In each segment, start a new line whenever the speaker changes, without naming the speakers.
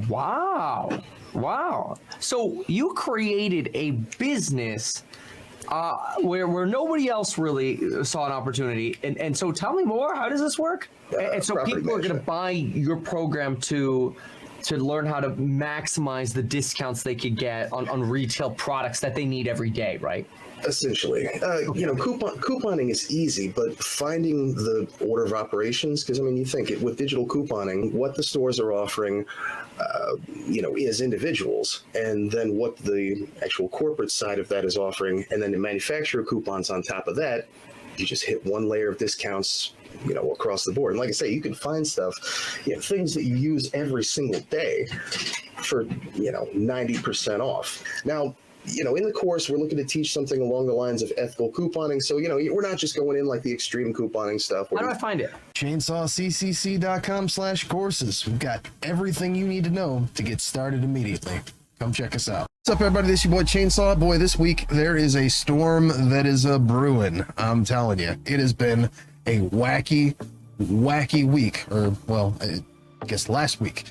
Wow. Wow. So you created a business where nobody else really saw an opportunity. And so tell me more. How does this work? And so people are going to buy your program to learn how to maximize the discounts they could get on retail products that they need every day, right?
Essentially, couponing is easy, but finding the order of operations, because I mean, you think with digital couponing, what the stores are offering, is individuals, and then what the actual corporate side of that is offering, and then the manufacturer coupons on top of that. You just hit one layer of discounts, across the board. And like I say, you can find stuff, things that you use every single day for, 90% off. Now, in the course, we're looking to teach something along the lines of ethical couponing. So, we're not just going in like the extreme couponing stuff.
How do I find it?
ChainsawCCC.com/courses. We've got everything you need to know to get started immediately. Come check us out. What's up, everybody? This is your boy Chainsaw. Boy, this week there is a storm that is a brewing. I'm telling you, it has been a wacky week. Or, well, I guess last week.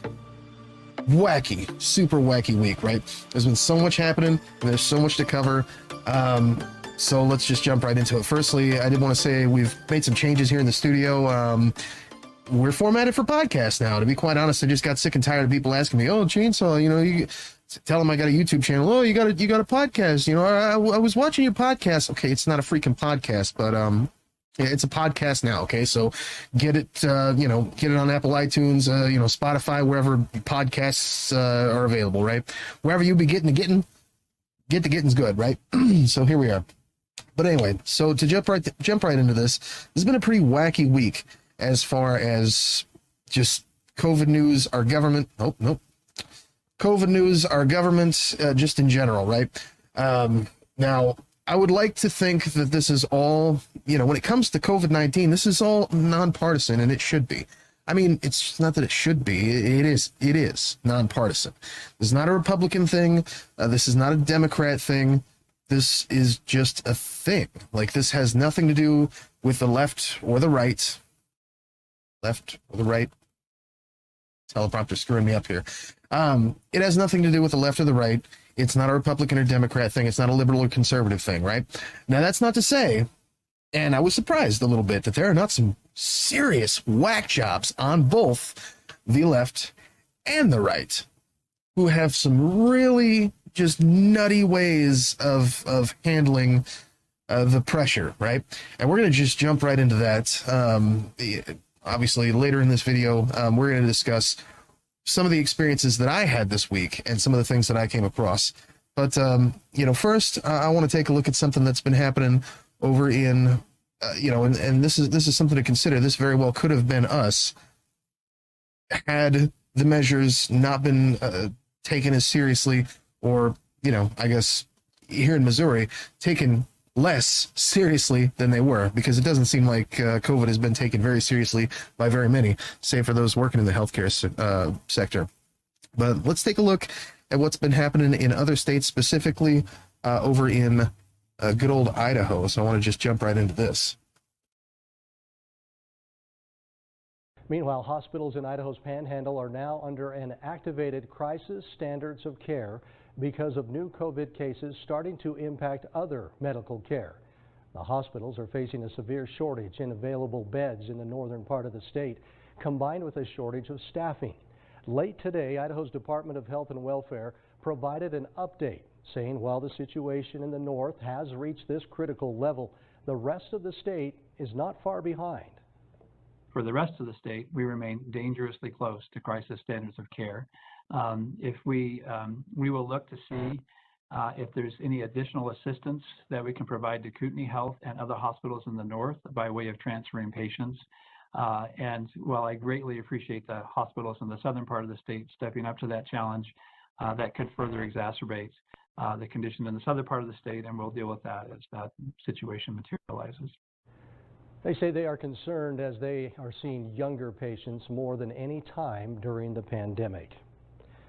Super wacky week, right? There's been so much happening, and there's so much to cover. So let's just jump right into it. Firstly, I did want to say we've made some changes here in the studio. We're formatted for podcasts now. To be quite honest, I just got sick and tired of people asking me, "Oh, Chainsaw, you tell them I got a YouTube channel. Oh, you got a podcast. I was watching your podcast. Okay, it's not a freaking podcast, but yeah, it's a podcast now. Okay, so get it, get it on Apple iTunes, Spotify, wherever podcasts are available, right? Wherever you be getting the getting's good, right? So here we are. But anyway, so to jump right into this has been a pretty wacky week as far as just COVID news, our government. Oh, nope. COVID news, our government, just in general, right? Now, I would like to think that this is all, when it comes to COVID-19, this is all nonpartisan, and it should be. I mean, it's not that it should be. It is nonpartisan. This is not a Republican thing. This is not a Democrat thing. This is just a thing. Like, this has nothing to do with the left or the right. Left or the right. Teleprompter screwing me up here. It has nothing to do with the left or the right. It's not a Republican or Democrat thing. It's not a liberal or conservative thing, right? Now, that's not to say, and I was surprised a little bit, that there are not some serious whack jobs on both the left and the right who have some really just nutty ways of handling the pressure, right? And we're going to just jump right into that. Obviously, later in this video, we're going to discuss some of the experiences that I had this week and some of the things that I came across. But, first, I want to take a look at something that's been happening over in, and this is something to consider. This very well could have been us had the measures not been taken as seriously, or, I guess here in Missouri, taken less seriously than they were, because it doesn't seem like COVID has been taken very seriously by very many, save for those working in the healthcare sector. But let's take a look at what's been happening in other states, specifically over in good old Idaho. So I want to just jump right into this.
Meanwhile, hospitals in Idaho's Panhandle are now under an activated crisis standards of care because of new COVID cases starting to impact other medical care. The hospitals are facing a severe shortage in available beds in the northern part of the state, combined with a shortage of staffing. Late today, Idaho's Department of Health and Welfare provided an update saying while the situation in the north has reached this critical level, the rest of the state is not far behind.
For the rest of the state, we remain dangerously close to crisis standards of care. If we will look to see if there's any additional assistance that we can provide to Kootenai Health and other hospitals in the north by way of transferring patients. And while I greatly appreciate the hospitals in the southern part of the state stepping up to that challenge, that could further exacerbate the condition in the southern part of the state, and we'll deal with that as that situation materializes.
They say they are concerned as they are seeing younger patients more than any time during the pandemic.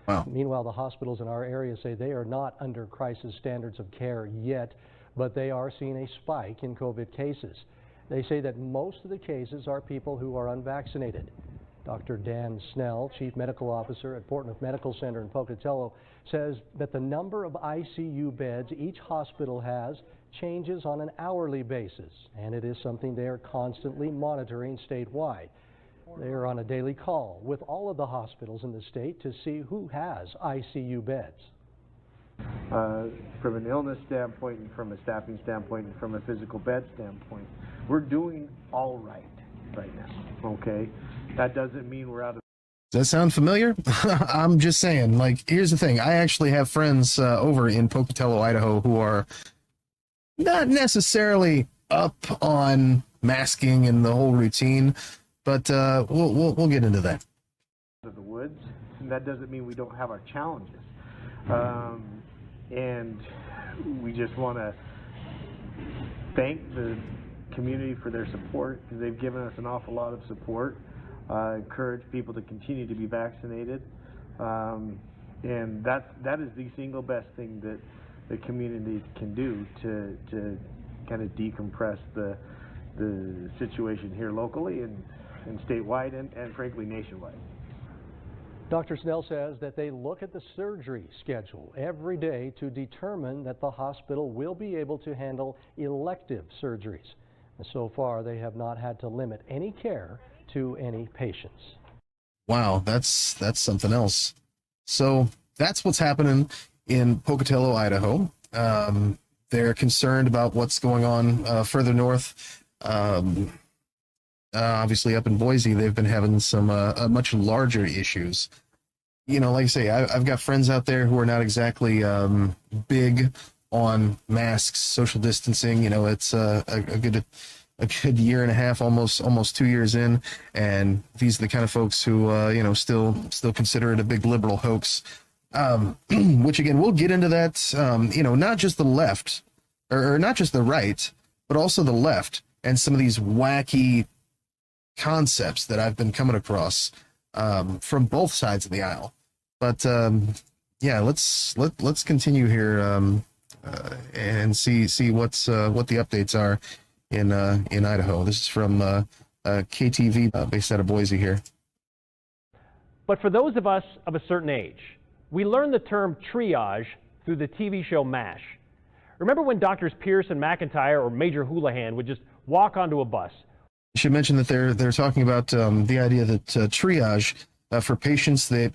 Wow.
Meanwhile, the hospitals in our area say they are not under crisis standards of care yet, but they are seeing a spike in COVID cases. They say that most of the cases are people who are unvaccinated. Dr. Dan Snell, Chief Medical Officer at Portneuf Medical Center in Pocatello, says that the number of ICU beds each hospital has changes on an hourly basis, and it is something they are constantly monitoring statewide. They are on a daily call with all of the hospitals in the state to see who has ICU beds.
From an illness standpoint, and from a staffing standpoint, and from a physical bed standpoint, we're doing all right now, okay? That doesn't mean we're out of...
Does that sound familiar? I'm just saying, like, here's the thing. I actually have friends over in Pocatello, Idaho, who are not necessarily up on masking and the whole routine, but we'll get into that.
...of the woods, and that doesn't mean we don't have our challenges. And we just want to thank the community for their support, because they've given us an awful lot of support. Encourage people to continue to be vaccinated, and that is the single best thing that the community can do to kind of decompress the situation here locally and statewide and frankly nationwide.
Dr. Snell says that they look at the surgery schedule every day to determine that the hospital will be able to handle elective surgeries. And so far, they have not had to limit any care to any patients.
Wow, that's something else. So that's what's happening in Pocatello, Idaho. They're concerned about what's going on further north. Obviously, up in Boise, they've been having some much larger issues. You know, like I say, I've got friends out there who are not exactly big on masks, social distancing. You know, it's a good year and a half, almost 2 years in, and these are the kind of folks who still consider it a big liberal hoax. Which again, we'll get into that. Not just the left or not just the right, but also the left and some of these wacky concepts that I've been coming across from both sides of the aisle. But let's continue here and see what the updates are in Idaho. This is from KTV based out of Boise here.
But for those of us of a certain age, we learned the term triage through the TV show MASH. Remember when Doctors Pierce and McIntyre or Major Houlihan would just walk onto a bus?
I should mention that they're talking about the idea that triage for patients, that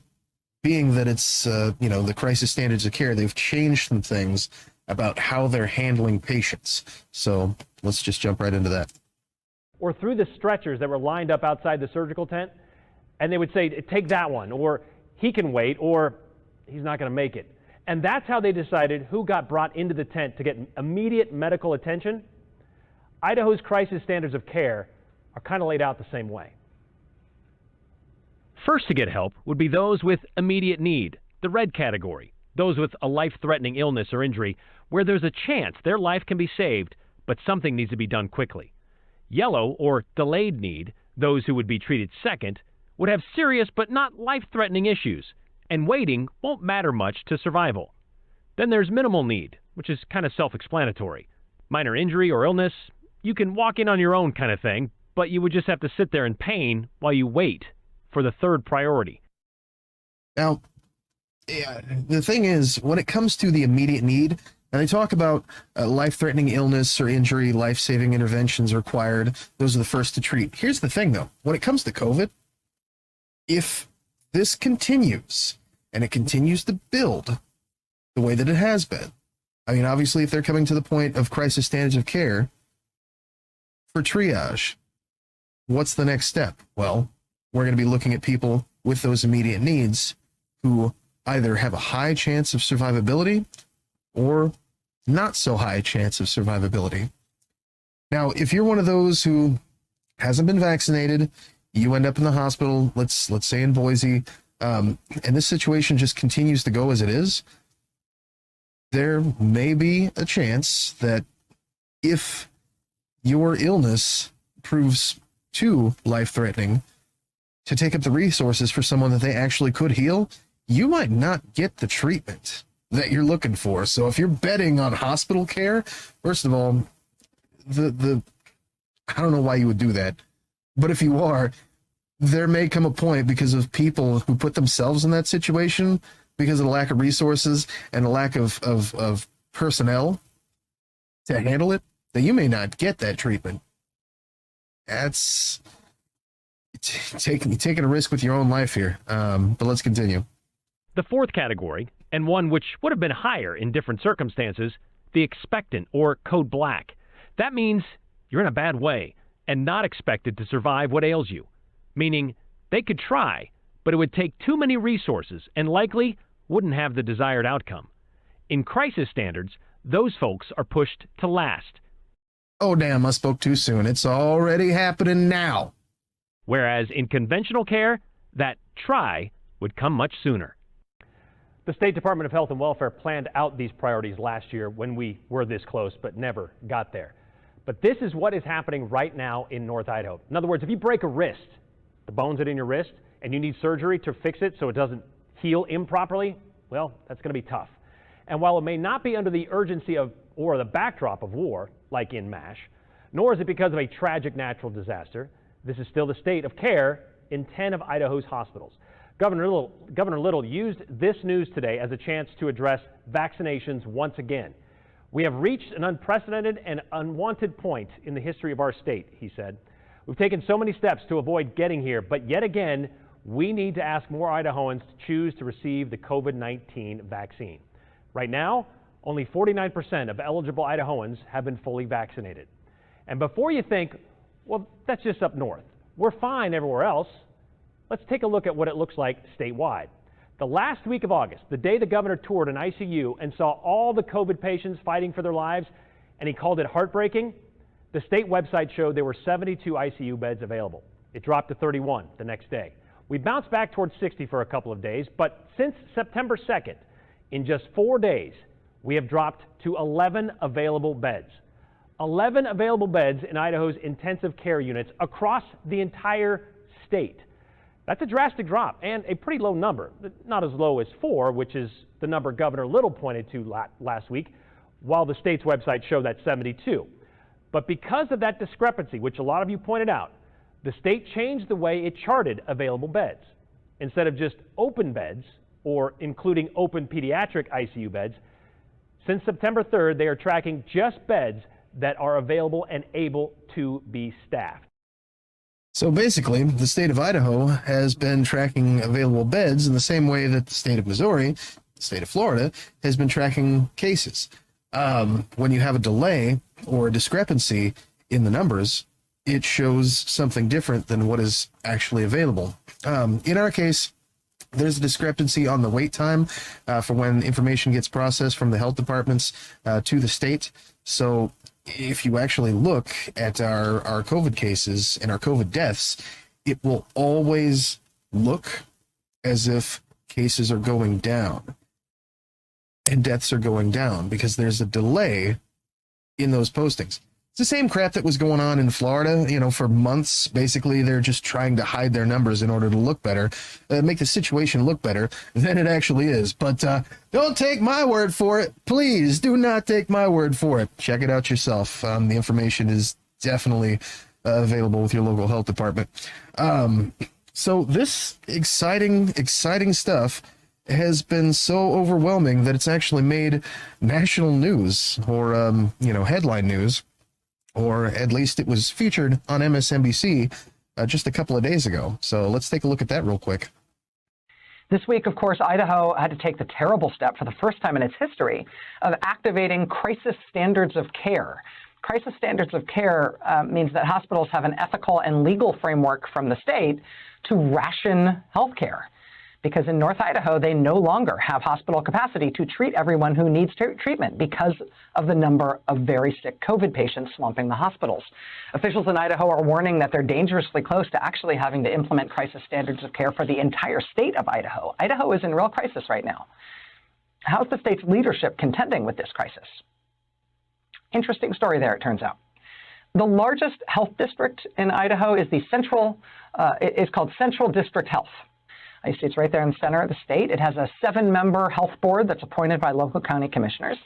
being that it's the crisis standards of care, they've changed some things about how they're handling patients. So let's just jump right into that.
Or through the stretchers that were lined up outside the surgical tent, and they would say, take that one, or he can wait, or he's not going to make it. And that's how they decided who got brought into the tent to get immediate medical attention. Idaho's crisis standards of care are kind of laid out the same way. First to get help would be those with immediate need, the red category, those with a life-threatening illness or injury where there's a chance their life can be saved, but something needs to be done quickly. Yellow, or delayed need, those who would be treated second, would have serious but not life-threatening issues, and waiting won't matter much to survival. Then there's minimal need, which is kind of self-explanatory. Minor injury or illness, you can walk in on your own kind of thing, but you would just have to sit there in pain while you wait for the third priority.
Now, the thing is, when it comes to the immediate need, and they talk about life-threatening illness or injury, life-saving interventions required, those are the first to treat. Here's the thing, though. When it comes to COVID, if this continues, and it continues to build the way that it has been, I mean, obviously, if they're coming to the point of crisis standards of care for triage, what's the next step? Well, we're going to be looking at people with those immediate needs who either have a high chance of survivability or not so high a chance of survivability. Now, if you're one of those who hasn't been vaccinated, you end up in the hospital, let's say in Boise, and this situation just continues to go as it is, there may be a chance that if your illness proves too life-threatening to take up the resources for someone that they actually could heal, you might not get the treatment that you're looking for. So if you're betting on hospital care, first of all, I don't know why you would do that, but if you are, there may come a point because of people who put themselves in that situation because of the lack of resources and the lack of personnel to handle it, that you may not get that treatment. That's taking a risk with your own life here. But let's continue.
The fourth category, and one which would have been higher in different circumstances, the expectant or code black. That means you're in a bad way and not expected to survive what ails you, meaning they could try, but it would take too many resources and likely wouldn't have the desired outcome. In crisis standards, those folks are pushed to last.
Oh, damn, I spoke too soon. It's already happening now.
Whereas in conventional care, that try would come much sooner. The State Department of Health and Welfare planned out these priorities last year when we were this close but never got there. But this is what is happening right now in North Idaho. In other words, if you break a wrist, the bones that are in your wrist, and you need surgery to fix it so it doesn't heal improperly, well, that's going to be tough. And while it may not be under the urgency of or the backdrop of war, like in MASH, nor is it because of a tragic natural disaster, this is still the state of care in 10 of Idaho's hospitals. Governor Little used this news today as a chance to address vaccinations once again. We have reached an unprecedented and unwanted point in the history of our state, he said. We've taken so many steps to avoid getting here, but yet again, we need to ask more Idahoans to choose to receive the COVID-19 vaccine. Right now, only 49% of eligible Idahoans have been fully vaccinated. And before you think, well, that's just up north, we're fine everywhere else, let's take a look at what it looks like statewide. The last week of August, the day the governor toured an ICU and saw all the COVID patients fighting for their lives, and he called it heartbreaking, the state website showed there were 72 ICU beds available. It dropped to 31 the next day. We bounced back towards 60 for a couple of days, but since September 2nd, in just 4 days, we have dropped to 11 available beds. 11 available beds in Idaho's intensive care units across the entire state. That's a drastic drop and a pretty low number, not as low as 4, which is the number Governor Little pointed to last week, while the state's website showed that 72. But because of that discrepancy, which a lot of you pointed out, the state changed the way it charted available beds. Instead of just open beds, or including open pediatric ICU beds, since September 3rd, they are tracking just beds that are available and able to be staffed.
So basically, the state of Idaho has been tracking available beds in the same way that the state of Missouri, the state of Florida, has been tracking cases. When you have a delay or a discrepancy in the numbers, it shows something different than what is actually available. In our case, there's a discrepancy on the wait time for when information gets processed from the health departments to the state. So if you actually look at our COVID cases and our COVID deaths, it will always look as if cases are going down and deaths are going down because there's a delay in those postings. It's the same crap that was going on in Florida, for months. Basically, they're just trying to hide their numbers in order to look better, make the situation look better than it actually is. But don't take my word for it. Please do not take my word for it. Check it out yourself. The information is definitely available with your local health department. So this exciting stuff has been so overwhelming that it's actually made national news or, headline news. Or at least it was featured on MSNBC just a couple of days ago. So let's take a look at that real quick.
This week, of course, Idaho had to take the terrible step for the first time in its history of activating crisis standards of care. Crisis standards of care means that hospitals have an ethical and legal framework from the state to ration health care. Because in North Idaho, they no longer have hospital capacity to treat everyone who needs treatment because of the number of very sick COVID patients swamping the hospitals. Officials in Idaho are warning that they're dangerously close to actually having to implement crisis standards of care for the entire state of Idaho. Idaho is in real crisis right now. How's the state's leadership contending with this crisis? Interesting story there, it turns out. The largest health district in Idaho is it's called Central District Health. You see it's right there in the center of the state. It has a 7-member health board that's appointed by local county commissioners.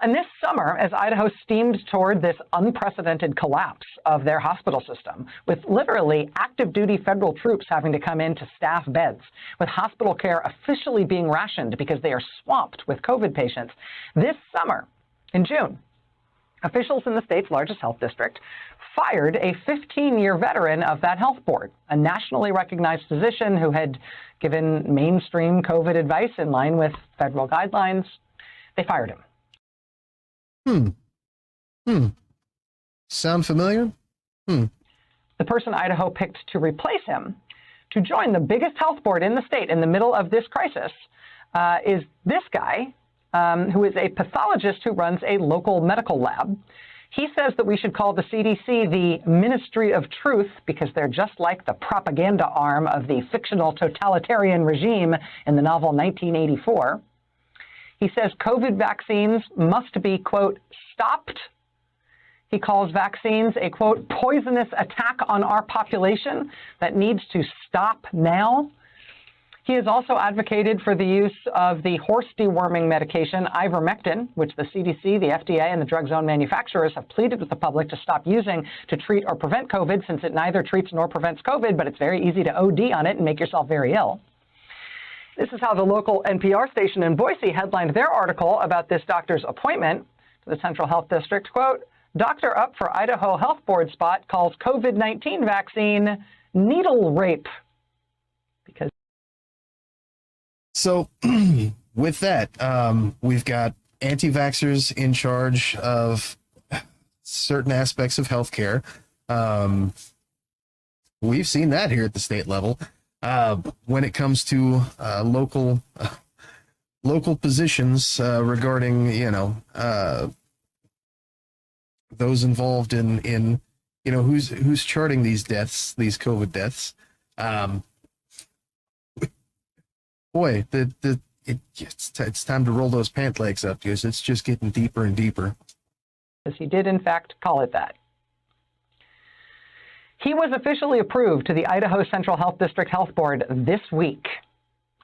And this summer, as Idaho steamed toward this unprecedented collapse of their hospital system, with literally active duty federal troops having to come in to staff beds, with hospital care officially being rationed because they are swamped with COVID patients, this summer, in June, officials in the state's largest health district fired a 15-year veteran of that health board, a nationally recognized physician who had given mainstream COVID advice in line with federal guidelines. They fired him.
Sound familiar?
The person Idaho picked to replace him, to join the biggest health board in the state in the middle of this crisis, is this guy, who is a pathologist who runs a local medical lab. He says that we should call the CDC the Ministry of Truth because they're just like the propaganda arm of the fictional totalitarian regime in the novel 1984. He says COVID vaccines must be, quote, stopped. He calls vaccines a, quote, poisonous attack on our population that needs to stop now. He has also advocated for the use of the horse deworming medication ivermectin, which the CDC, the FDA, and the drug zone manufacturers have pleaded with the public to stop using to treat or prevent COVID, since it neither treats nor prevents COVID, but it's very easy to OD on it and make yourself very ill. This is how the local NPR station in Boise headlined their article about this doctor's appointment to the Central Health District. Quote, doctor up for Idaho Health Board spot calls COVID-19 vaccine needle rape. Because
So with that, we've got anti-vaxxers in charge of certain aspects of healthcare. We've seen that here at the state level. When it comes to local positions regarding, those involved in who's charting these deaths, these COVID deaths. Boy, it's time to roll those pant legs up, because it's just getting deeper and deeper.
he did in fact call it that. He was officially approved to the Idaho Central Health District Health Board this week.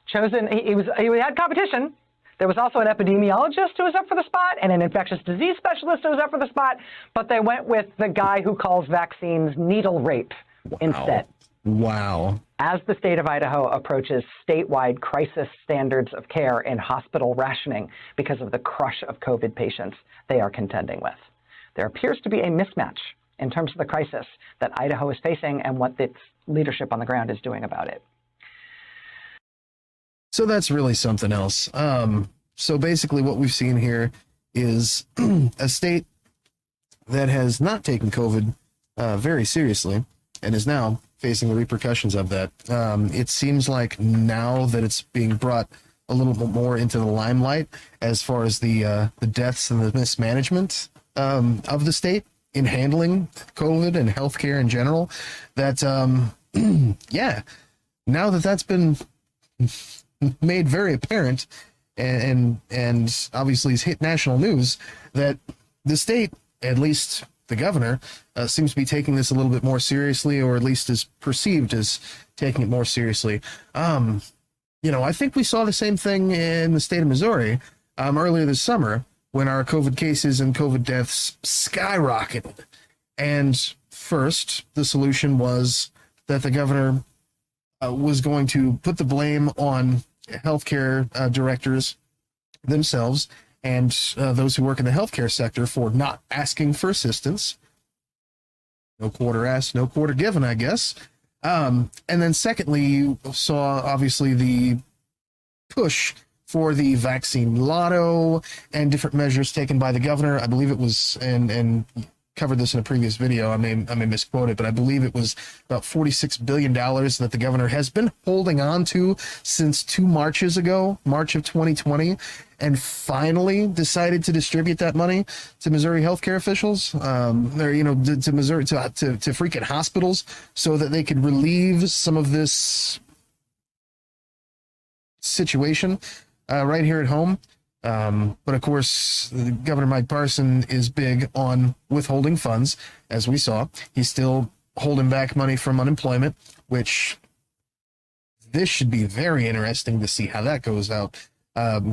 He had competition. There was also an epidemiologist who was up for the spot and an infectious disease specialist who was up for the spot, but they went with the guy who calls vaccines needle rape instead.
Wow.
As the state of Idaho approaches statewide crisis standards of care in hospital rationing because of the crush of COVID patients they are contending with, there appears to be a mismatch in terms of the crisis that Idaho is facing and what its leadership on the ground is doing about it.
So that's really something else. So basically what we've seen here is a state that has not taken COVID very seriously and is now facing the repercussions of that. It seems like now that it's being brought a little bit more into the limelight as far as the deaths and the mismanagement of the state in handling COVID and healthcare in general, that, yeah, now that that's been made very apparent and obviously has hit national news, that the state, at least the governor, seems to be taking this a little bit more seriously, or at least is perceived as taking it more seriously. I think we saw the same thing in the state of Missouri earlier this summer, when our COVID cases and COVID deaths skyrocketed. And first, the solution was that the governor was going to put the blame on healthcare directors themselves and those who work in the healthcare sector for not asking for assistance. No quarter asked, no quarter given, I guess. And then secondly, you saw obviously the push for the vaccine lotto and different measures taken by the governor. I believe it was, and covered this in a previous video, I may misquote it, but I believe it was about $46 billion that the governor has been holding on to since 2 Marches ago, March of 2020, and finally decided to distribute that money to Missouri healthcare officials, to Missouri, to freaking hospitals, so that they could relieve some of this situation right here at home. But of course, Governor Mike Parson is big on withholding funds, as we saw. He's still holding back money from unemployment, which this should be very interesting to see how that goes out.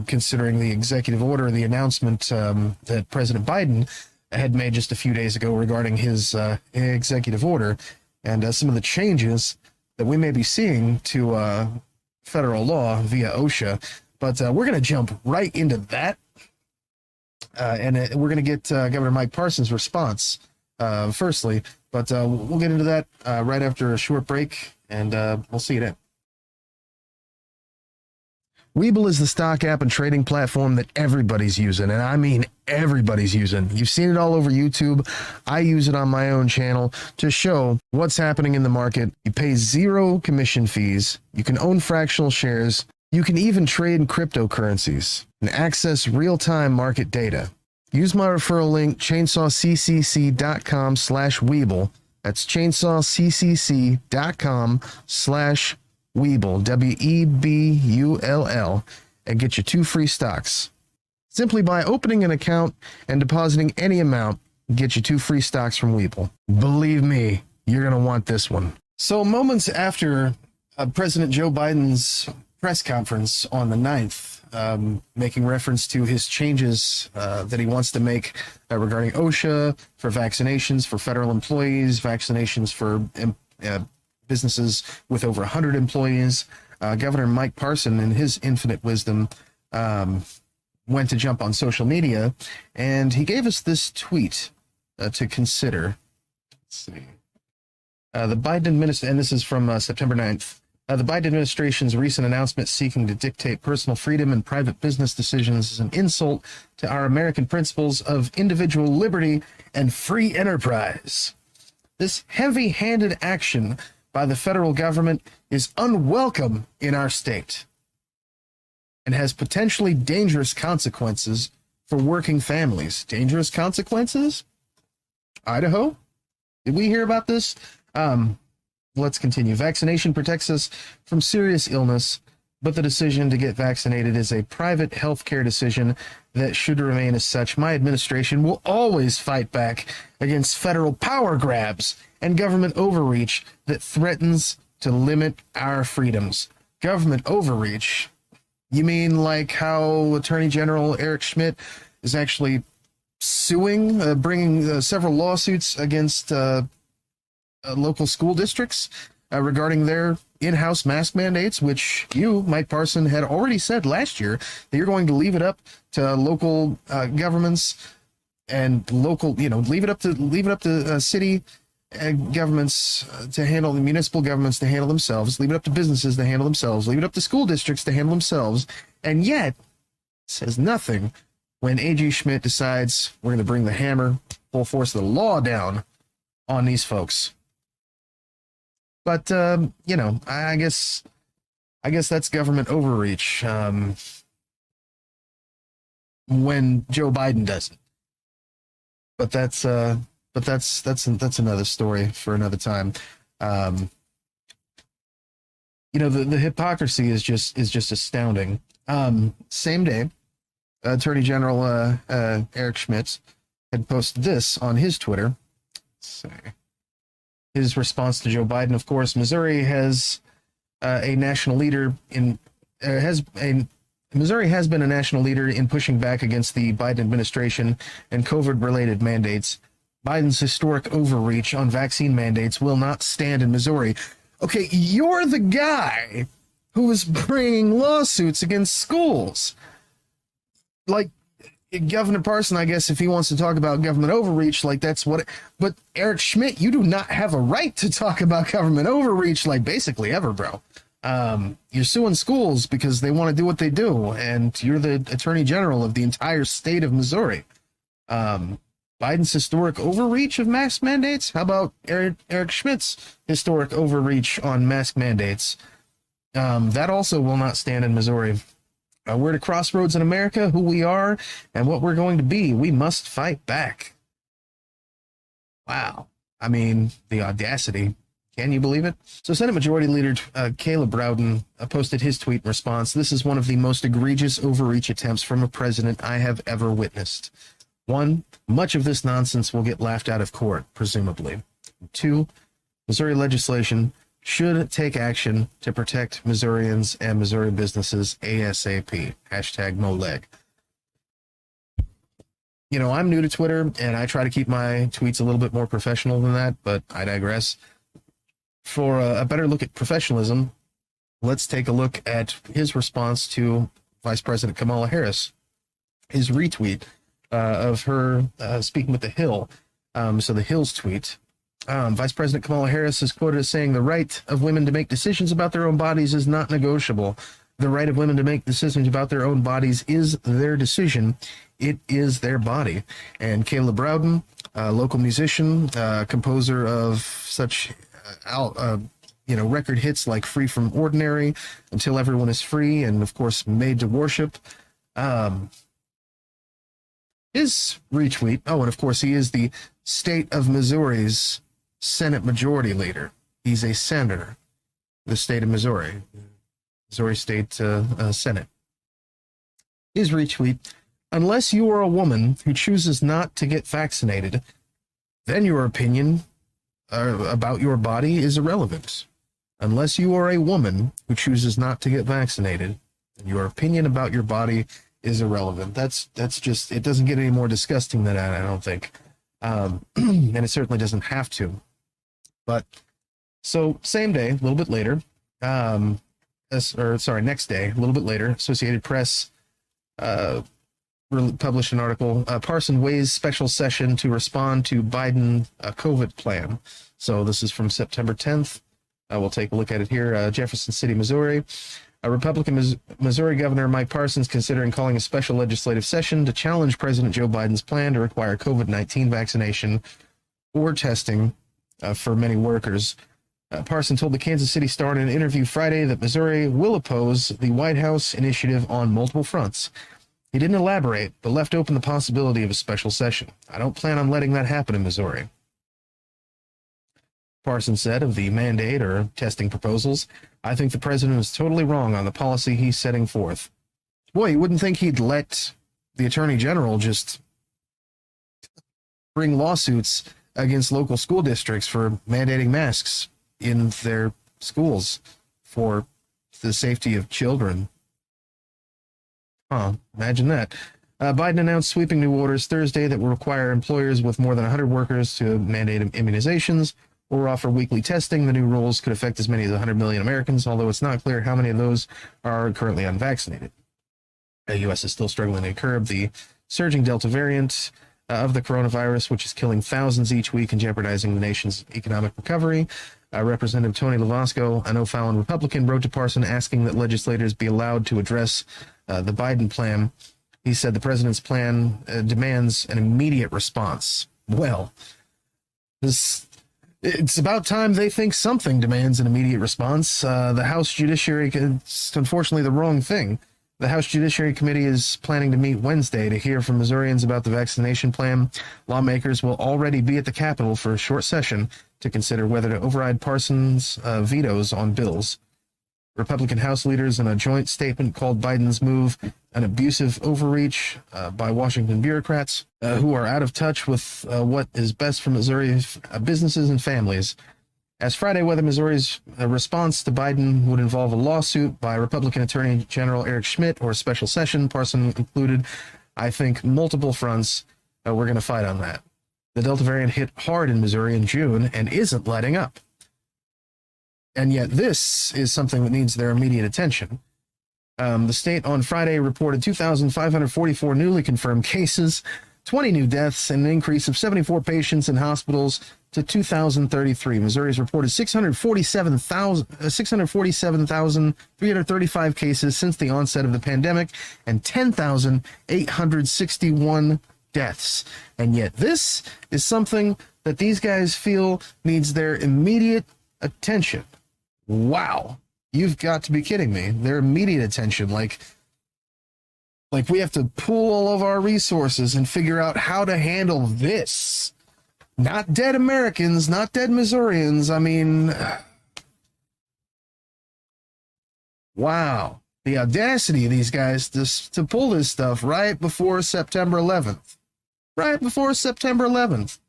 considering the executive order, the announcement that President Biden had made just a few days ago regarding his executive order and some of the changes that we may be seeing to federal law via OSHA. But we're going to jump right into that. And we're going to get Governor Mike Parson's response firstly. But we'll get into that right after a short break, and we'll see you then. Webull is the stock app and trading platform that everybody's using, and I mean everybody's using. You've seen it all over YouTube. I use it on my own channel to show what's happening in the market. You pay 0 commission fees. You can own fractional shares. You can even trade in cryptocurrencies and access real-time market data. Use my referral link, chainsawccc.com/Webull. That's chainsawccc.com/Webull, Webull, and get you 2 free stocks. Simply by opening an account and depositing any amount, get you 2 free stocks from Webull. Believe me, you're going to want this one. So moments after President Joe Biden's press conference on the 9th, making reference to his changes that he wants to make regarding OSHA, for vaccinations for federal employees, vaccinations for businesses with over 100 employees. Governor Mike Parson, in his infinite wisdom, went to jump on social media, and he gave us this tweet to consider. Let's see. The Biden administration, and this is from September 9th. The Biden administration's recent announcement seeking to dictate personal freedom and private business decisions is an insult to our American principles of individual liberty and free enterprise. This heavy-handed action by the federal government is unwelcome in our state and has potentially dangerous consequences for working families. Dangerous consequences? Idaho? Did we hear about this? Let's continue. Vaccination protects us from serious illness, but the decision to get vaccinated is a private healthcare decision that should remain as such. My administration will always fight back against federal power grabs and government overreach that threatens to limit our freedoms. Government overreach? You mean like how Attorney General Erich Schmitt is actually suing, bringing several lawsuits against local school districts regarding their in-house mask mandates, which you, Mike Parson, had already said last year that you're going to leave it up to local governments and local, leave it up to city governments to handle, the municipal governments to handle themselves, leave it up to businesses to handle themselves, leave it up to school districts to handle themselves, and yet says nothing when A.G. Schmitt decides we're going to bring the hammer, full force of the law down on these folks. But, I guess that's government overreach when Joe Biden does it. But that's another story for another time. The hypocrisy is just astounding. Same day, Attorney General Erich Schmitt had posted this on his Twitter. Let's see. His response to Joe Biden, of course. Missouri has a national leader in Missouri has been a national leader in pushing back against the Biden administration and COVID-related mandates. Biden's historic overreach on vaccine mandates will not stand in Missouri. Okay, you're the guy who is bringing lawsuits against schools. Like, Governor Parson, I guess, if he wants to talk about government overreach, like that's what. But Erich Schmitt, you do not have a right to talk about government overreach, like basically ever, bro. You're suing schools because they want to do what they do, and you're the Attorney General of the entire state of Missouri. Biden's historic overreach of mask mandates. How about Erich Schmitt's historic overreach on mask mandates? That also will not stand in Missouri. We're at a crossroads in America, who we are and what we're going to be. We must fight back. Wow. I mean, the audacity. Can you believe it? So Senate Majority Leader Caleb Rowden posted his tweet in response. This is one of the most egregious overreach attempts from a president I have ever witnessed. 1, much of this nonsense will get laughed out of court, presumably. 2, Missouri legislation should take action to protect Missourians and Missouri businesses ASAP. Hashtag MoLeg. You know, I'm new to Twitter, and I try to keep my tweets a little bit more professional than that, but I digress. For a better look at professionalism, let's take a look at his response to Vice President Kamala Harris, his retweet of her speaking with The Hill. So The Hill's tweet, Vice President Kamala Harris is quoted as saying, "The right of women to make decisions about their own bodies is not negotiable. The right of women to make decisions about their own bodies is their decision. It is their body." And Caleb Browden, local musician, composer of such record hits like "Free from Ordinary," "Until Everyone is Free," and of course "Made to Worship." His retweet, and of course he is the state of Missouri's Senate Majority Leader. He's a senator, the state of Missouri, Missouri State Senate. His retweet, "Unless you are a woman who chooses not to get vaccinated, then your opinion about your body is irrelevant. Unless you are a woman who chooses not to get vaccinated, then your opinion about your body is irrelevant." That's just, it doesn't get any more disgusting than that, I don't think. And it certainly doesn't have to. But so same day, a little bit later, next day, a little bit later, Associated Press published an article, Parson weighs special session to respond to Biden COVID plan. So this is from September 10th. We'll take a look at it here. Jefferson City, Missouri. A Republican Missouri Governor Mike Parson is considering calling a special legislative session to challenge President Joe Biden's plan to require COVID-19 vaccination or testing for many workers. Parson told the Kansas City Star in an interview Friday that Missouri will oppose the White House initiative on multiple fronts. He didn't elaborate, but left open the possibility of a special session. "I don't plan on letting that happen in Missouri." Parson said of the mandate or testing proposals, "I think the president is totally wrong on the policy he's setting forth." Boy, you wouldn't think he'd let the attorney general just bring lawsuits against local school districts for mandating masks in their schools for the safety of children. Imagine that. Biden announced sweeping new orders Thursday that will require employers with more than 100 workers to mandate immunizations or offer weekly testing. The new rules could affect as many as 100 million Americans, although it's not clear how many of those are currently unvaccinated. The U.S. is still struggling to curb the surging Delta variant of the coronavirus, which is killing thousands each week and jeopardizing the nation's economic recovery. Representative Tony Lavasco, an O'Fallon Republican, wrote to Parson asking that legislators be allowed to address the Biden plan. He said the president's plan demands an immediate response. Well, it's about time they think something demands an immediate response. The House Judiciary, it's unfortunately the wrong thing. The House Judiciary Committee is planning to meet Wednesday to hear from Missourians about the vaccination plan. Lawmakers will already be at the Capitol for a short session to consider whether to override Parson's vetoes on bills. Republican House leaders in a joint statement called Biden's move an abusive overreach by Washington bureaucrats who are out of touch with what is best for Missouri's businesses and families. Asked Friday whether Missouri's response to Biden would involve a lawsuit by Republican Attorney General Erich Schmitt or a special session, Parson concluded, "I think multiple fronts, we're going to fight on that." The Delta variant hit hard in Missouri in June and isn't letting up. And yet this is something that needs their immediate attention. The state on Friday reported 2,544 newly confirmed cases, 20 new deaths, and an increase of 74 patients in hospitals to 2,033. Missouri's reported 647,335 cases since the onset of the pandemic and 10,861 deaths. And yet this is something that these guys feel needs their immediate attention. Wow. You've got to be kidding me. Their immediate attention, like we have to pool all of our resources and figure out how to handle this. Not dead Americans, not dead Missourians. I mean, wow. The audacity of these guys to pull this stuff right before September 11th. Right before September 11th.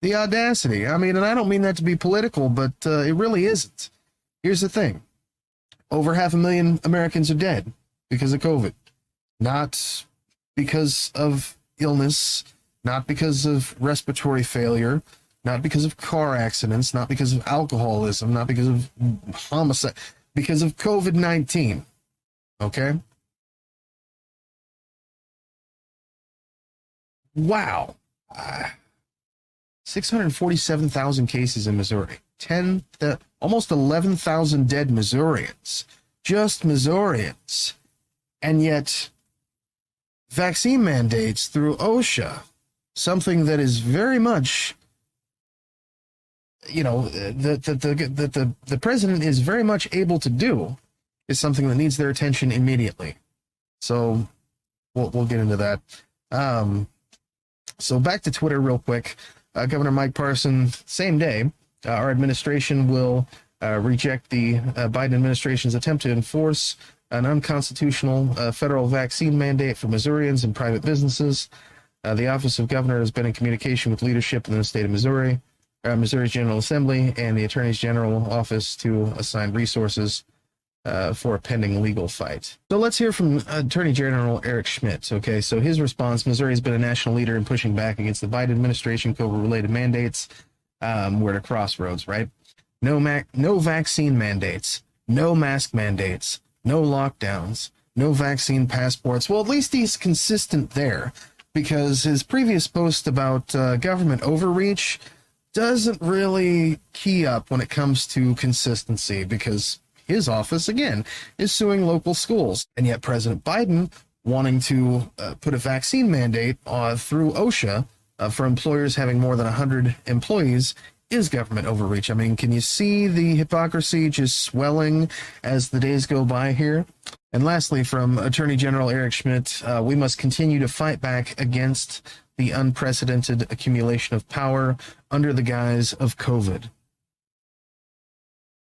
The audacity. I mean, and I don't mean that to be political, but it really isn't. Here's the thing. Over 500,000 Americans are dead because of COVID. Not because of illness, not because of respiratory failure, not because of car accidents, not because of alcoholism, not because of homicide, because of COVID-19. Okay? Wow. 647,000 cases in Missouri. Almost 11,000 dead Missourians. Just Missourians. And yet, vaccine mandates through OSHA, something that is very much, that the president is very much able to do, is something that needs their attention immediately. So we'll get into that. So back to Twitter real quick. Governor Mike Parson, same day, our administration will reject the Biden administration's attempt to enforce an unconstitutional federal vaccine mandate for Missourians and private businesses. The Office of Governor has been in communication with leadership in the state of Missouri, Missouri's General Assembly, and the Attorney General Office to assign resources for a pending legal fight. So let's hear from Attorney General Erich Schmitt. Okay, so his response: Missouri has been a national leader in pushing back against the Biden administration COVID-related mandates. We're at a crossroads, right? No vaccine mandates, no mask mandates, no lockdowns, no vaccine passports. Well, at least he's consistent there, because his previous post about government overreach doesn't really key up when it comes to consistency, because his office, again, is suing local schools. And yet President Biden wanting to put a vaccine mandate through OSHA for employers having more than 100 employees is government overreach. I mean, can you see the hypocrisy just swelling as the days go by here? And lastly, from Attorney General Erich Schmitt, we must continue to fight back against the unprecedented accumulation of power under the guise of COVID.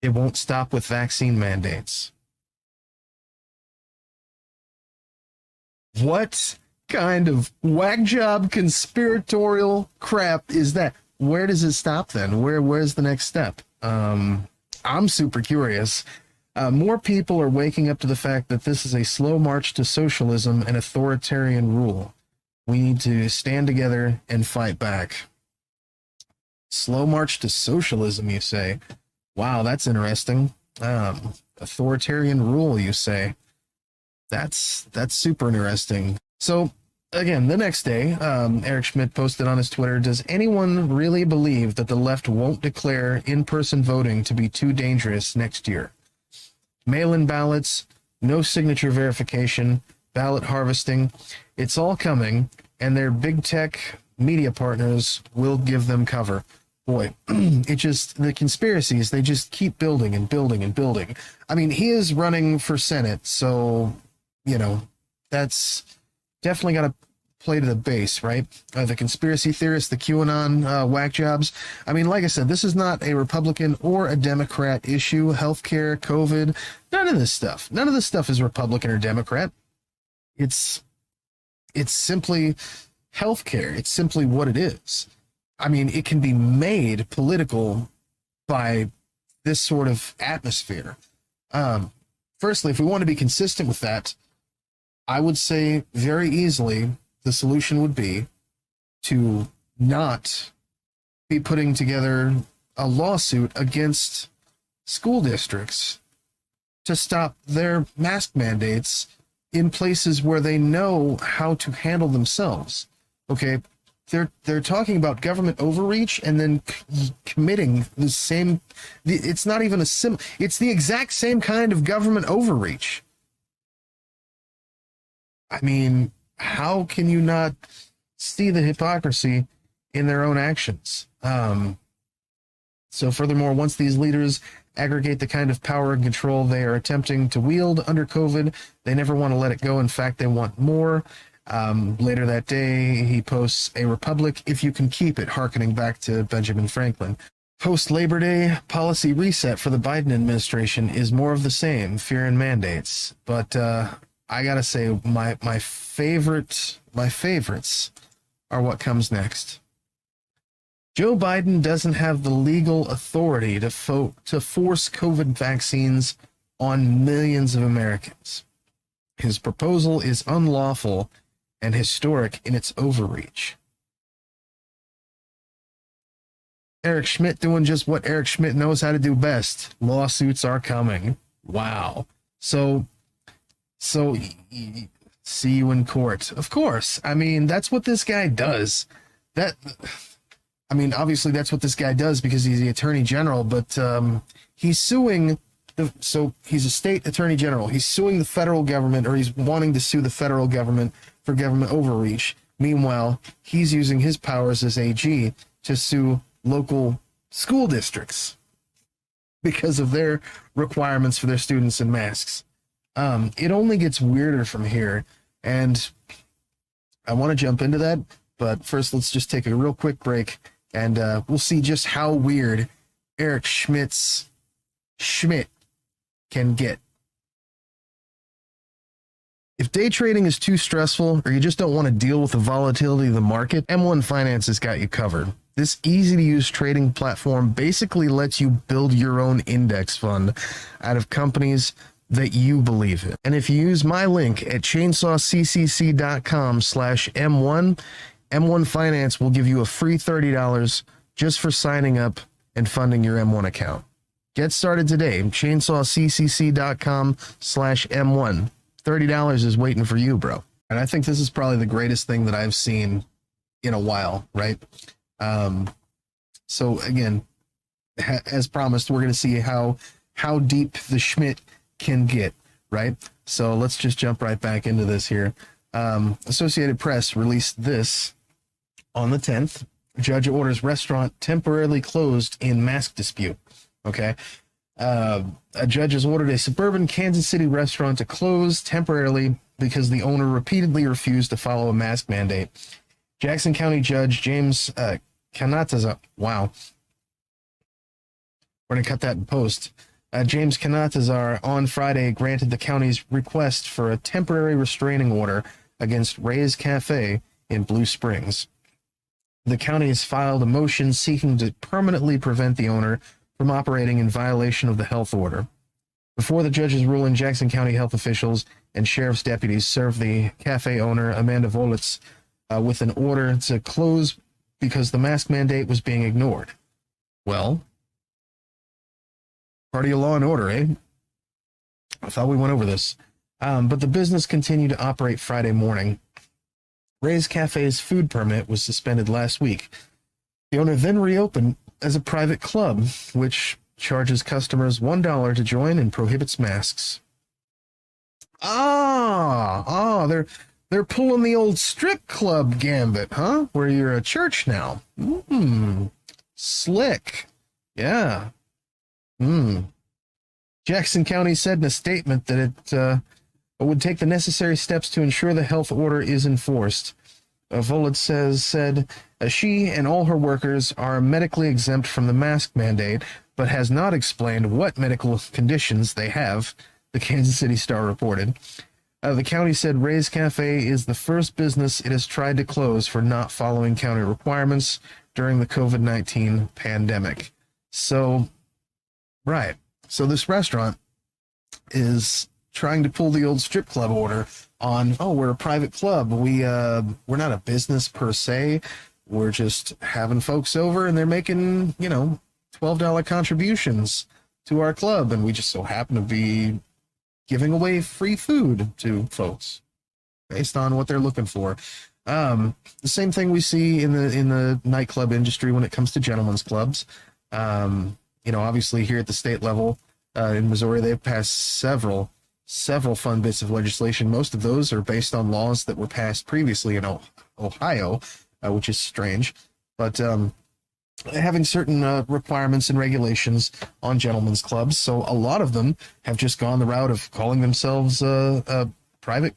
It won't stop with vaccine mandates. What kind of whack job conspiratorial crap is that? Where does it stop then? Where's the next step? I'm super curious. More people are waking up to the fact that this is a slow march to socialism and authoritarian rule. We need to stand together and fight back. Slow march to socialism, you say? Wow, that's interesting. Authoritarian rule, you say? That's super interesting. So, again, the next day, Erich Schmitt posted on his Twitter, does anyone really believe that the left won't declare in-person voting to be too dangerous next year? Mail-in ballots, no signature verification, ballot harvesting, it's all coming, and their big tech media partners will give them cover. Boy, the conspiracies, they just keep building and building and building. I mean, he is running for Senate, so, that's definitely got to play to the base, right? The conspiracy theorists, the QAnon whack jobs. I mean, like I said, this is not a Republican or a Democrat issue. Healthcare, COVID, none of this stuff. None of this stuff is Republican or Democrat. It's simply healthcare. It's simply what it is. I mean, it can be made political by this sort of atmosphere. Firstly, if we want to be consistent with that, I would say very easily the solution would be to not be putting together a lawsuit against school districts to stop their mask mandates in places where they know how to handle themselves. Okay, they're talking about government overreach and then committing the same. It's not even it's the exact same kind of government overreach. I mean, how can you not see the hypocrisy in their own actions? So furthermore, once these leaders aggregate the kind of power and control they are attempting to wield under COVID, they never want to let it go. In fact, they want more. Later that day, he posts a republic if you can keep it, hearkening back to Benjamin Franklin. Post-Labor Day policy reset for the Biden administration is more of the same, fear and mandates. But I gotta say, my favorites are what comes next. Joe Biden doesn't have the legal authority to force COVID vaccines on millions of Americans. His proposal is unlawful and historic in its overreach. Erich Schmitt doing just what Erich Schmitt knows how to do best. Lawsuits are coming. Wow. So see you in court. Of course. I mean, that's what this guy does. Obviously that's what this guy does because he's the attorney general, but he's suing so he's a state attorney general. He's suing the federal government, or he's wanting to sue the federal government for government overreach. Meanwhile, he's using his powers as AG to sue local school districts because of their requirements for their students in masks. It only gets weirder from here, and I want to jump into that, but first let's just take a real quick break, and we'll see just how weird Erich Schmitt can get. If day trading is too stressful, or you just don't want to deal with the volatility of the market, M1 Finance has got you covered. This easy-to-use trading platform basically lets you build your own index fund out of companies that you believe in. And if you use my link at chainsawccc.com/M1, M1 Finance will give you a free $30 just for signing up and funding your M1 account. Get started today. chainsawccc.com/M1. $30 is waiting for you, bro. And I think this is probably the greatest thing that I've seen in a while, right? So again, as promised, we're going to see how deep the Schmitt can get, right? So let's just jump right back into this here. Associated Press released this on the 10th. Judge orders restaurant temporarily closed in mask dispute. Okay. A judge has ordered a suburban Kansas City restaurant to close temporarily because the owner repeatedly refused to follow a mask mandate. Jackson County Judge James Canatazar, wow. We're going to cut that in post. James Canatazar on Friday granted the county's request for a temporary restraining order against Ray's Cafe in Blue Springs. The county has filed a motion seeking to permanently prevent the owner from operating in violation of the health order. Before the judge's ruling, Jackson County health officials and sheriff's deputies served the cafe owner, Amanda Volitz, with an order to close because the mask mandate was being ignored. Well, party of law and order, eh? I thought we went over this. But the business continued to operate Friday morning. Ray's Cafe's food permit was suspended last week. The owner then reopened as a private club, which charges customers $1 to join and prohibits masks. They're pulling the old strip club gambit, huh? Where you're a church now. Slick. Yeah. Jackson County said in a statement that it would take the necessary steps to ensure the health order is enforced. Volitz said she and all her workers are medically exempt from the mask mandate, but has not explained what medical conditions they have, the Kansas City Star reported. The county said Ray's Cafe is the first business it has tried to close for not following county requirements during the COVID-19 pandemic. So, right. So this restaurant is trying to pull the old strip club order on, we're a private club. We're not a business per se. We're just having folks over and they're making, $12 contributions to our club. And we just so happen to be giving away free food to folks based on what they're looking for. The same thing we see in the nightclub industry when it comes to gentlemen's clubs. Obviously here at the state level in Missouri, they've passed several fun bits of legislation. Most of those are based on laws that were passed previously in Ohio, which is strange. But having certain requirements and regulations on gentlemen's clubs, so a lot of them have just gone the route of calling themselves private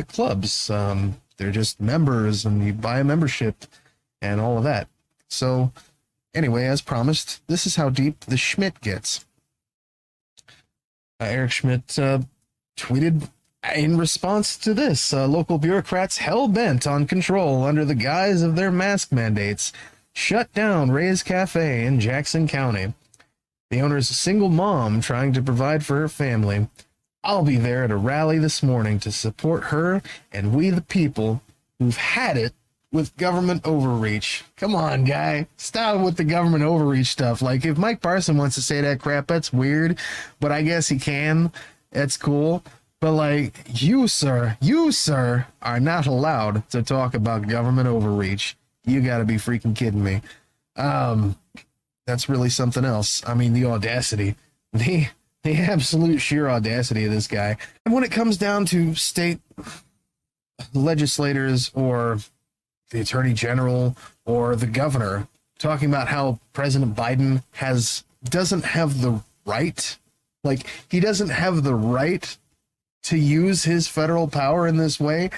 clubs. They're just members, and you buy a membership and all of that. So anyway, as promised, this is how deep the Schmitt gets. Erich Schmitt tweeted in response to this, local bureaucrats hell-bent on control under the guise of their mask mandates shut down Ray's Cafe in Jackson County. The owner is a single mom trying to provide for her family. I'll be there at a rally this morning to support her and we the people who've had it with government overreach. Come on, guy. Stop with the government overreach stuff. Like, if Mike Parson wants to say that crap, that's weird, but I guess he can. That's cool. But, like, you, sir, are not allowed to talk about government overreach. You gotta be freaking kidding me. That's really something else. I mean, the audacity. The absolute sheer audacity of this guy. And when it comes down to state legislators or the attorney general or the governor talking about how President Biden doesn't have the right, like, he doesn't have the right to use his federal power in this way.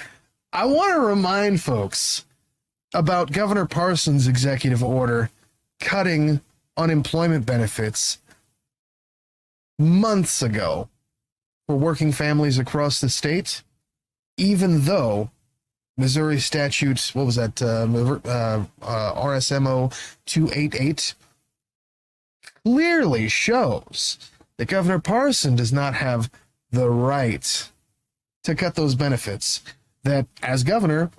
I want to remind folks about Governor Parson's executive order cutting unemployment benefits months ago for working families across the state, even though Missouri statute, what was that, RSMO 288, clearly shows that Governor Parson does not have the right to cut those benefits. That as governor,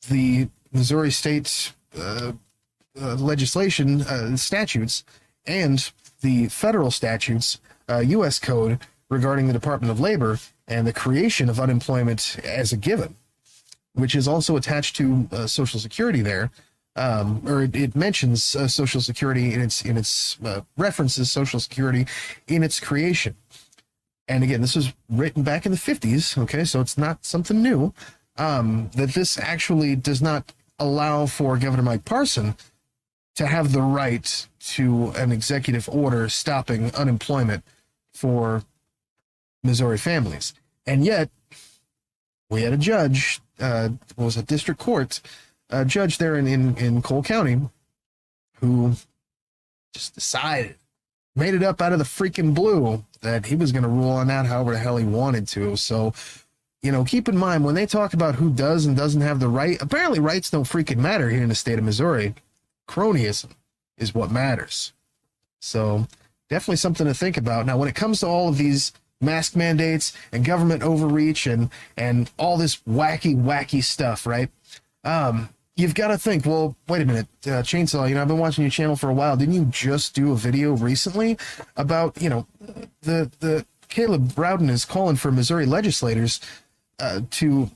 the Missouri state legislation, statutes, and the federal statutes, U.S. code regarding the Department of Labor and the creation of unemployment as a given, which is also attached to Social Security there, or it mentions Social Security in its references Social Security in its creation. And again, this was written back in the 50s, okay, so it's not something new, that this actually does not allow for Governor Mike Parson to have the right to an executive order stopping unemployment for Missouri families. And yet, we had a judge, was a district court judge there in Cole County, who just decided, made it up out of the freaking blue, that he was going to rule on that however the hell he wanted to. So, you know, keep in mind, when they talk about who does and doesn't have the right, apparently rights don't freaking matter here in the state of Missouri. Cronyism is what matters. So definitely something to think about. Now, when it comes to all of these mask mandates and government overreach and all this wacky stuff, right? You've got to think, well, wait a minute, Chainsaw, you know, I've been watching your channel for a while. Didn't you just do a video recently about, you know, the Caleb Rowden is calling for Missouri legislators to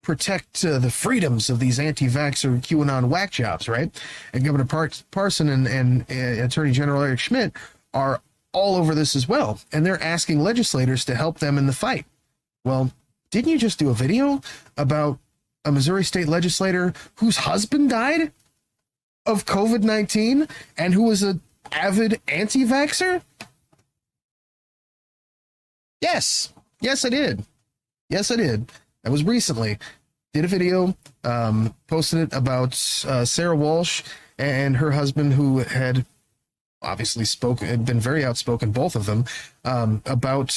protect the freedoms of these anti-vaxxer QAnon whack jobs, right? And Governor Parson and Attorney General Erich Schmitt are all over this as well. And they're asking legislators to help them in the fight. Well, didn't you just do a video about a Missouri state legislator whose husband died of COVID-19 and who was an avid anti-vaxxer? Yes, I did. That was recently. Did a video, posted it about Sarah Walsh and her husband, who had obviously had been very outspoken, both of them, about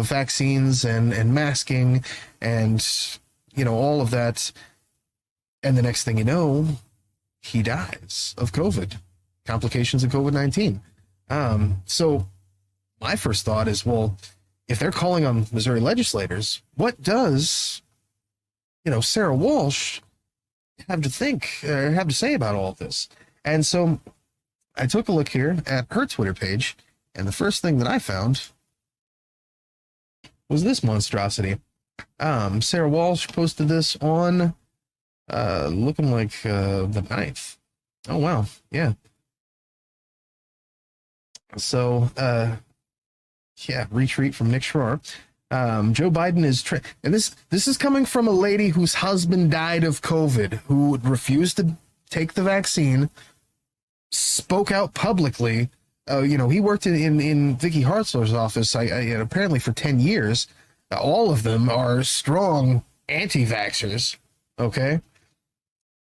vaccines and masking and, you know, all of that. And the next thing you know, he dies of COVID, complications of COVID-19. So my first thought is, well, if they're calling on Missouri legislators, what does, you know, Sarah Walsh have to say about all of this? And so I took a look here at her Twitter page, and the first thing that I found was this monstrosity. Sarah Walsh posted this on looking like the 9th. Oh, wow. Yeah. So, retweet from Nick Schroer. Joe Biden is, and this is coming from a lady whose husband died of COVID, who refused to take the vaccine, spoke out publicly. You know, he worked in Vicky Hartzler's office, apparently for 10 years. All of them are strong anti-vaxxers. Okay.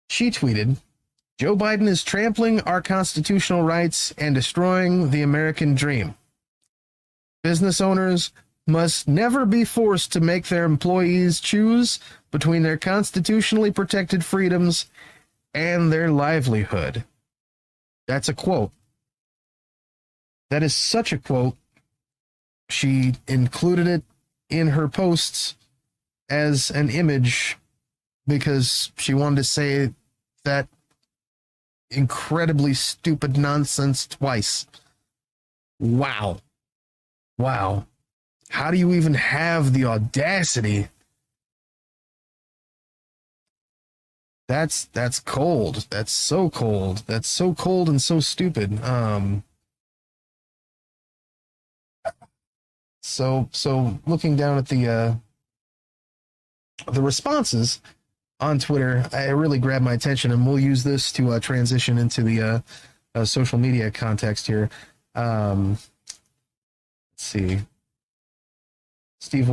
She tweeted, Joe Biden is trampling our constitutional rights and destroying the American dream. Business owners must never be forced to make their employees choose between their constitutionally protected freedoms and their livelihood. That's a quote. That is such a quote. She included it in her posts as an image because she wanted to say that incredibly stupid nonsense twice. Wow. Wow. How do you even have the audacity? That's cold. That's so cold. That's so cold and so stupid. So looking down at the responses on Twitter, it really grabbed my attention, and we'll use this to transition into the social media context here. Let's see. Steve,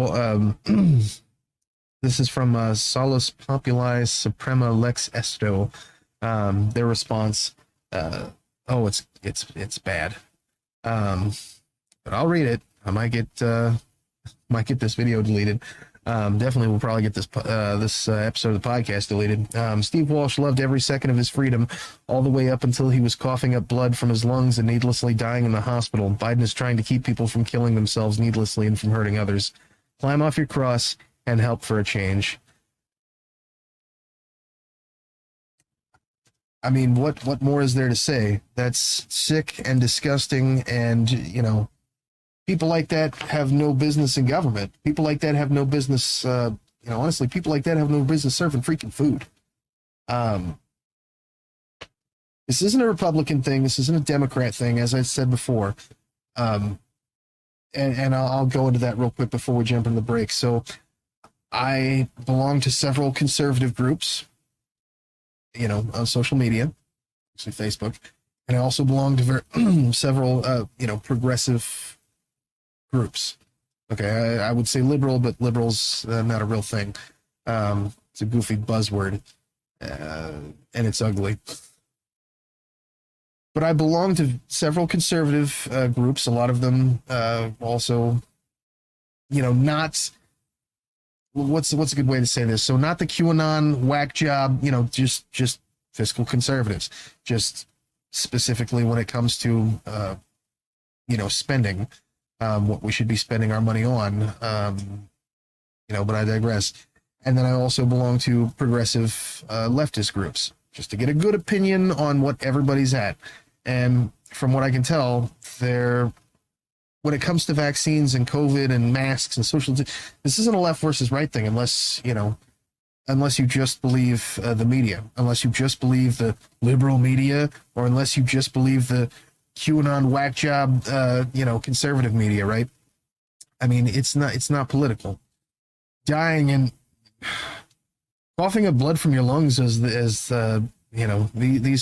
this is from Solus Populi Suprema Lex Esto. Their response, it's bad. But I'll read it. I might get this video deleted. Definitely will probably get this episode of the podcast deleted. Steve Walsh loved every second of his freedom, all the way up until he was coughing up blood from his lungs and needlessly dying in the hospital. Biden is trying to keep people from killing themselves needlessly and from hurting others. Climb off your cross and help for a change. I mean, what more is there to say? That's sick and disgusting, and, you know, people like that have no business in government. People like that have no business, honestly, people like that have no business serving freaking food. This isn't a Republican thing. This isn't a Democrat thing, as I said before. And I'll go into that real quick before we jump into the break. So I belong to several conservative groups, on social media, actually Facebook. And I also belong to several, progressive groups. Okay, I would say liberal, but liberal's not a real thing. It's a goofy buzzword, and it's ugly. But I belong to several conservative groups. A lot of them also, not. What's a good way to say this? So not the QAnon whack job. Just fiscal conservatives. Just specifically when it comes to spending. What we should be spending our money on, but I digress. And then I also belong to progressive leftist groups, just to get a good opinion on what everybody's at. And from what I can tell, when it comes to vaccines and COVID and masks and social, this isn't a left versus right thing, unless you just believe the media, unless you just believe the liberal media, or unless you just believe the QAnon whack job, conservative media, right? I mean, it's not political. Dying and coughing up blood from your lungs, as these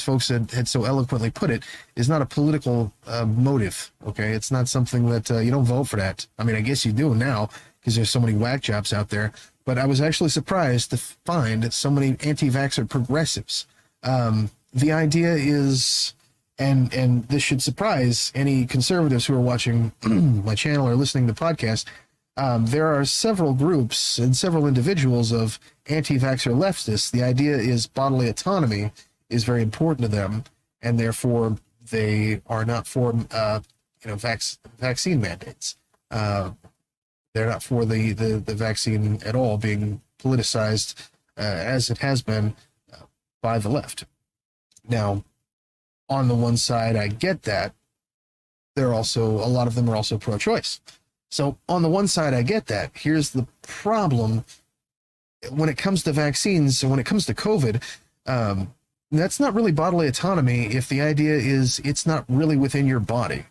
folks had so eloquently put it, is not a political motive. Okay, it's not something that you don't vote for that. I mean, I guess you do now because there's so many whack jobs out there. But I was actually surprised to find so many anti-vaxxer progressives. The idea is. And this should surprise any conservatives who are watching my channel or listening to the podcast. There are several groups and several individuals of anti-vaxxer leftists. The idea is bodily autonomy is very important to them, and therefore they are not for vaccine mandates. They're not for the vaccine at all being politicized as it has been by the left. Now, on the one side, I get that. A lot of them are also pro-choice. So on the one side, I get that. Here's the problem. When it comes to vaccines, and when it comes to COVID, that's not really bodily autonomy if the idea is it's not really within your body.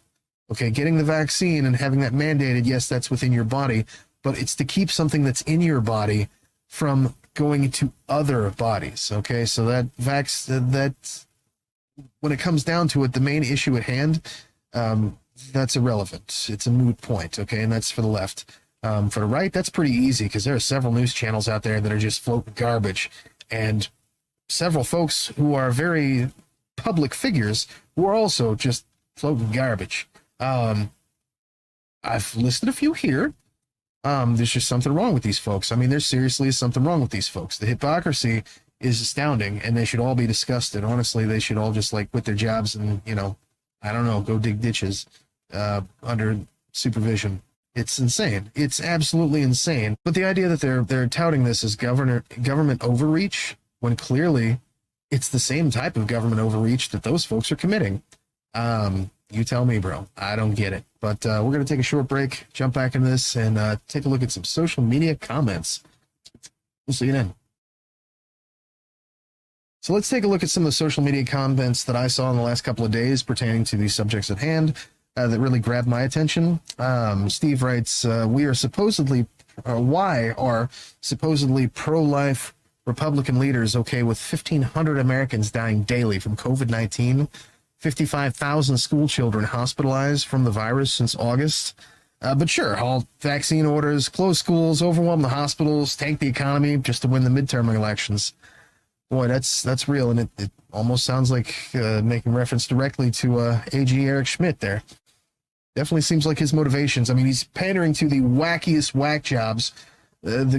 Okay, getting the vaccine and having that mandated, yes, that's within your body, but it's to keep something that's in your body from going into other bodies. Okay, so that's when it comes down to it, the main issue at hand, that's irrelevant. It's a moot point, okay? And that's for the left. For the right, that's pretty easy because there are several news channels out there that are just floating garbage, and several folks who are very public figures who are also just floating garbage. I've listed a few here. There's just something wrong with these folks. I mean, there seriously is something wrong with these folks. The hypocrisy is astounding, and they should all be disgusted. Honestly, they should all just like quit their jobs and, I don't know, go dig ditches under supervision. It's insane. It's absolutely insane. But the idea that they're touting this as government overreach, when clearly it's the same type of government overreach that those folks are committing. You tell me, bro. I don't get it. But we're going to take a short break, jump back into this, and take a look at some social media comments. We'll see you then. So let's take a look at some of the social media comments that I saw in the last couple of days pertaining to these subjects at hand that really grabbed my attention. Steve writes, why are supposedly pro-life Republican leaders okay with 1,500 Americans dying daily from COVID-19, 55,000 school children hospitalized from the virus since August? But sure, halt vaccine orders, close schools, overwhelm the hospitals, tank the economy just to win the midterm elections. Boy, that's real, and it almost sounds like making reference directly to AG Erich Schmitt there. Definitely seems like his motivations. I mean, he's pandering to the wackiest whack jobs, the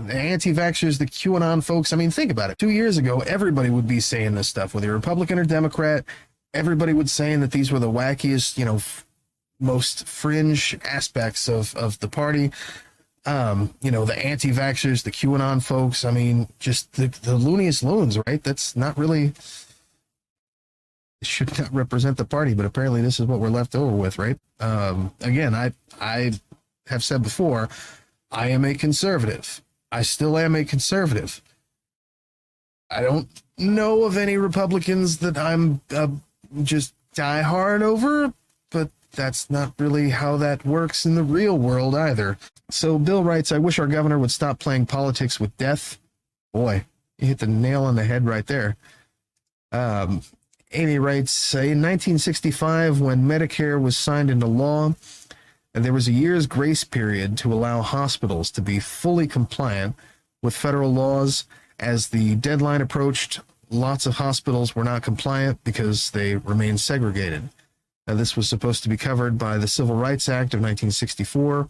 anti-vaxxers, the QAnon folks. I mean, think about it. 2 years ago, everybody would be saying this stuff, whether you're Republican or Democrat. Everybody would saying that these were the wackiest, most fringe aspects of the party. The anti-vaxxers, the QAnon folks. I mean, just the looniest loons, right? That's not really, it should not represent the party, but apparently this is what we're left over with, right? Again, I have said before, I am a conservative. I still am a conservative. I don't know of any Republicans that I'm just die hard over, but that's not really how that works in the real world either. So Bill writes, I wish our governor would stop playing politics with death. Boy, you hit the nail on the head right there. Amy writes, in 1965, when Medicare was signed into law, there was a year's grace period to allow hospitals to be fully compliant with federal laws. As the deadline approached, lots of hospitals were not compliant because they remained segregated. This was supposed to be covered by the Civil Rights Act of 1964.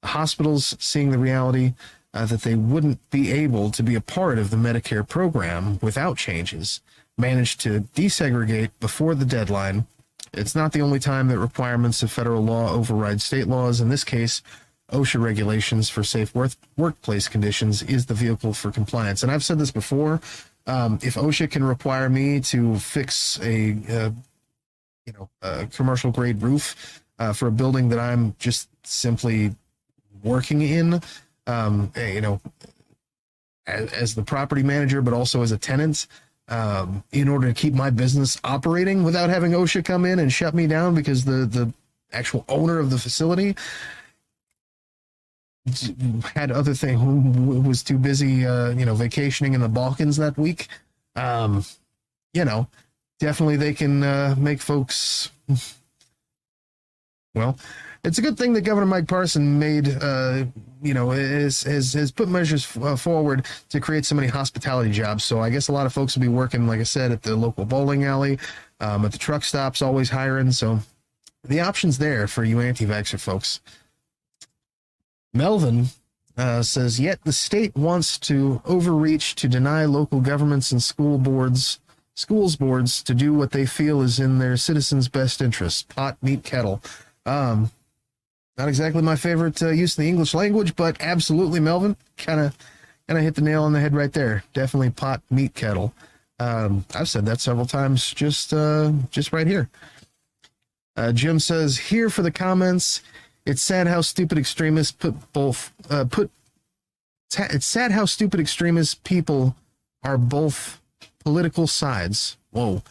Hospitals, seeing the reality that they wouldn't be able to be a part of the Medicare program without changes, managed to desegregate before the deadline. It's not the only time that requirements of federal law override state laws. In this case, OSHA regulations for safe workplace conditions is the vehicle for compliance. And I've said this before, if OSHA can require me to fix a commercial grade roof for a building that I'm just simply working in, as the property manager, but also as a tenant, in order to keep my business operating without having OSHA come in and shut me down because the actual owner of the facility had other things, who was too busy, vacationing in the Balkans that week. Definitely they can make folks, well, it's a good thing that Governor Mike Parson made, has put measures forward to create so many hospitality jobs. So I guess a lot of folks will be working, like I said, at the local bowling alley, at the truck stops, always hiring. So the option's there for you anti-vaxxer folks. Melvin says, yet the state wants to overreach to deny local governments and schools boards to do what they feel is in their citizens' best interest. Pot, meat, kettle. Not exactly my favorite use of the English language, but absolutely, Melvin, kind of hit the nail on the head right there. Definitely pot, meat, kettle. I've said that several times, just right here. Jim says, here for the comments. It's sad how stupid extremists it's sad how stupid extremist people are both political sides. Whoa.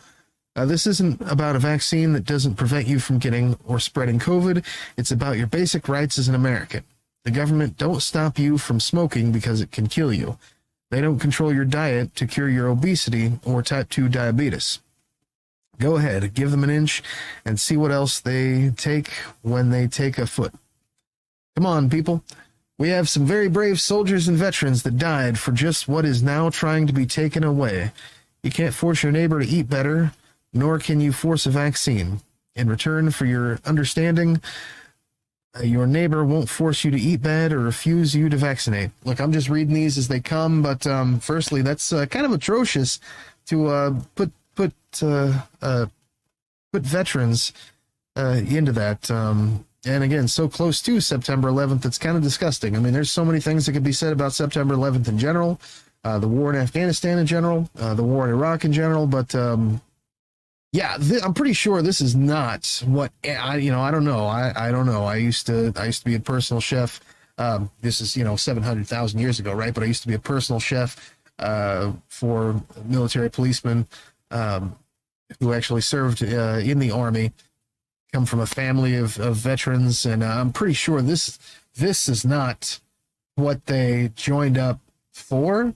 This isn't about a vaccine that doesn't prevent you from getting or spreading COVID. It's about your basic rights as an American. The government don't stop you from smoking because it can kill you. They don't control your diet to cure your obesity or type 2 diabetes. Go ahead, give them an inch and see what else they take when they take a foot. Come on, people. We have some very brave soldiers and veterans that died for just what is now trying to be taken away. You can't force your neighbor to eat better, nor can you force a vaccine. In return for your understanding, Your neighbor won't force you to eat bad or refuse you to vaccinate. Look, I'm just reading these as they come, but firstly, that's kind of atrocious to put veterans into that. And again, so close to September 11th, it's kind of disgusting. I mean, there's so many things that could be said about September 11th in general, the war in Afghanistan in general, the war in Iraq in general, but yeah, I'm pretty sure this is not what I don't know. I don't know. I used to be a personal chef. This is 700,000 years ago, right? But I used to be a personal chef for military policemen who actually served in the Army. Come from a family of veterans, and I'm pretty sure this is not what they joined up for.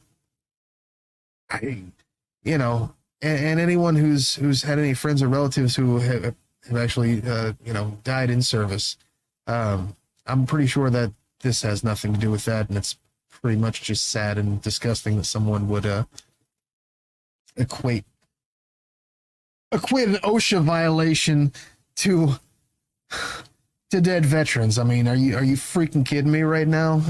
And anyone who's had any friends or relatives who have actually died in service, I'm pretty sure that this has nothing to do with that, and it's pretty much just sad and disgusting that someone would equate an OSHA violation to dead veterans. I mean, are you freaking kidding me right now?